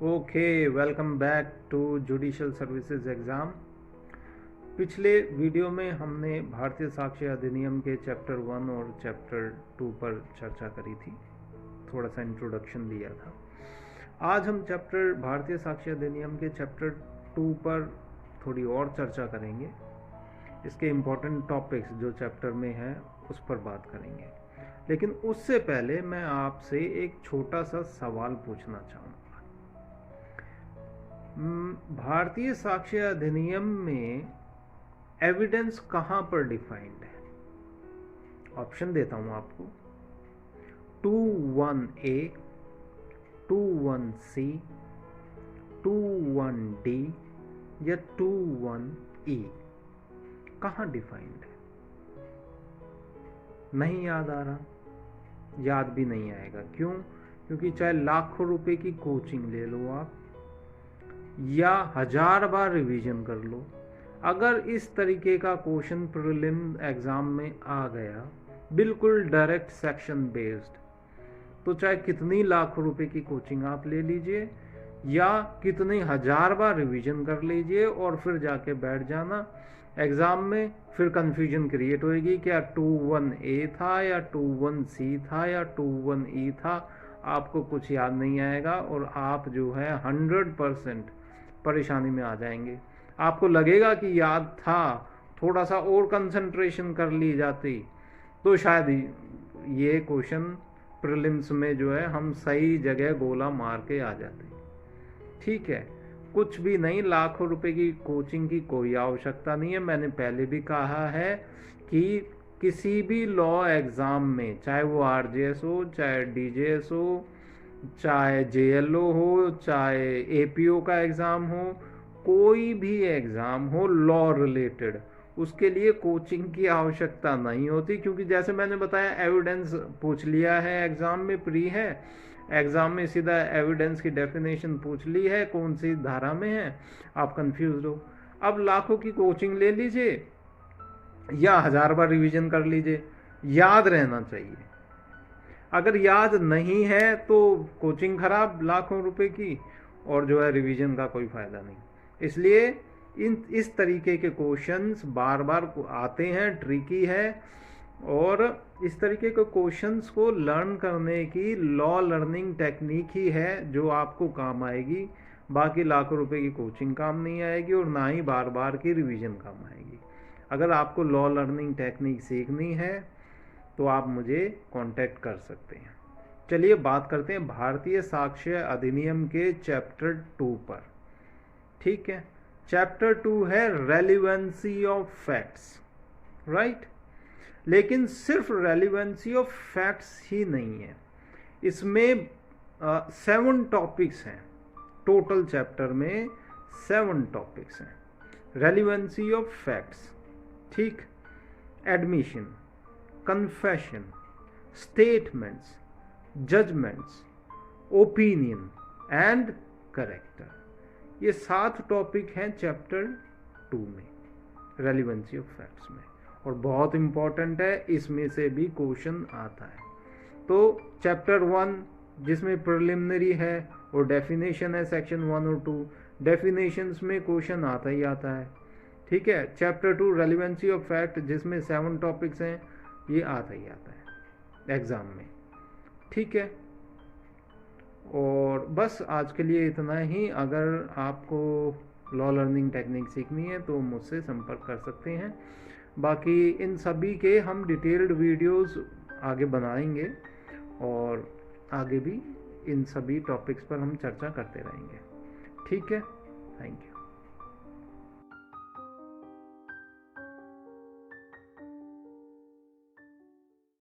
Okay, welcome back to judicial services exam. पिछले video में हमने भारतीय साक्ष्य अधिनियम के चैप्टर 1 और चैप्टर 2 पर चर्चा करी थी, थोड़ा सा इंट्रोडक्शन दिया था। आज हम भारतीय साक्ष्य अधिनियम के चैप्टर 2 पर थोड़ी और चर्चा करेंगे। इसके इम्पोर्टेंट टॉपिक्स जो चैप्टर में हैं उस पर बात करेंगे, लेकिन उससे पहले मैं आपसे एक छोटा सा सवाल पूछना चाहूँगा। भारतीय साक्ष्य अधिनियम में एविडेंस कहाँ पर डिफाइंड है? ऑप्शन देता हूँ आपको, 21A, 21C, 21D या 21E। कहाँ डिफाइंड है? नहीं याद आ रहा? याद भी नहीं आएगा। क्यों? क्योंकि चाहे लाखों रुपए की कोचिंग ले लो आप या 1000 बार रिवीजन कर लो, अगर इस तरीके का क्वेश्चन प्रीलिम एग्जाम में आ गया, बिल्कुल डायरेक्ट सेक्शन बेस्ड, तो चाहे कितनी लाखों रुपए की कोचिंग आप ले लीजिए या कितनी 1000 बार रिवीजन कर लीजिए और फिर जाके बैठ जाना एग्जाम में, फिर कंफ्यूजन क्रिएट होएगी क्या 21A था या 21C था या 21E था। आपको कुछ याद नहीं आएगा और आप जो है 100% परेशानी में आ जाएंगे। आपको लगेगा कि याद था, थोड़ा सा और कंसंट्रेशन कर ली जाती तो शायद ये क्वेश्चन प्रीलिम्स में जो है हम सही जगह गोला मार के आ जाते। ठीक है, कुछ भी नहीं, लाखों रुपए की कोचिंग की कोई आवश्यकता नहीं है। मैंने पहले भी कहा है कि किसी भी लॉ एग्ज़ाम में, चाहे वो RJS हो, चाहे DJS हो, चाहे JLO हो, चाहे APO का एग्ज़ाम हो, कोई भी एग्ज़ाम हो लॉ रिलेटेड, उसके लिए कोचिंग की आवश्यकता नहीं होती। क्योंकि जैसे मैंने बताया, एविडेंस पूछ लिया है एग्ज़ाम में, प्री है एग्ज़ाम में सीधा एविडेंस की डेफिनेशन पूछ ली है, कौन सी धारा में है, आप कंफ्यूज हो। अब लाखों की कोचिंग ले लीजिए या 1000 बार रिवीजन कर लीजिए, याद रहना चाहिए। अगर याद नहीं है तो कोचिंग खराब लाखों रुपए की, और जो है रिवीजन का कोई फ़ायदा नहीं। इसलिए इस तरीके के क्वेश्चंस बार बार आते हैं, ट्रिकी है, और इस तरीके के क्वेश्चंस को लर्न करने की लॉ लर्निंग टेक्निक ही है जो आपको काम आएगी। बाकी लाखों रुपए की कोचिंग काम नहीं आएगी और ना ही बार बार की रिवीजन काम आएगी। अगर आपको लॉ लर्निंग टेक्निक सीखनी है तो आप मुझे कांटेक्ट कर सकते हैं। चलिए बात करते हैं भारतीय साक्ष्य अधिनियम के चैप्टर 2 पर। ठीक है, चैप्टर 2 है रेलिवेंसी ऑफ फैक्ट्स, राइट। लेकिन सिर्फ रेलिवेंसी ऑफ फैक्ट्स ही नहीं है, इसमें 7 टॉपिक्स हैं। टोटल चैप्टर में 7 टॉपिक्स हैं। रेलिवेंसी ऑफ फैक्ट्स, ठीक, admission, confession, statements, judgements, opinion and character. ये 7 टॉपिक हैं चैप्टर 2 में, रेलिवेंसी ऑफ फैक्ट्स में, और बहुत इंपॉर्टेंट है, इसमें से भी क्वेश्चन आता है। तो चैप्टर 1 जिसमें प्रिलिमिनरी है और डेफिनेशन है, सेक्शन 1 और 2, डेफिनेशंस में क्वेश्चन आता ही आता है। ठीक है, चैप्टर 2 रेलिवेंसी ऑफ फैक्ट जिसमें 7 टॉपिक्स हैं, ये आता ही आता है एग्ज़ाम में। ठीक है, और बस आज के लिए इतना ही। अगर आपको लॉ लर्निंग टेक्निक सीखनी है तो मुझसे संपर्क कर सकते हैं। बाकी इन सभी के हम डिटेल्ड वीडियोस आगे बनाएंगे और आगे भी इन सभी टॉपिक्स पर हम चर्चा करते रहेंगे। ठीक है, थैंक यू।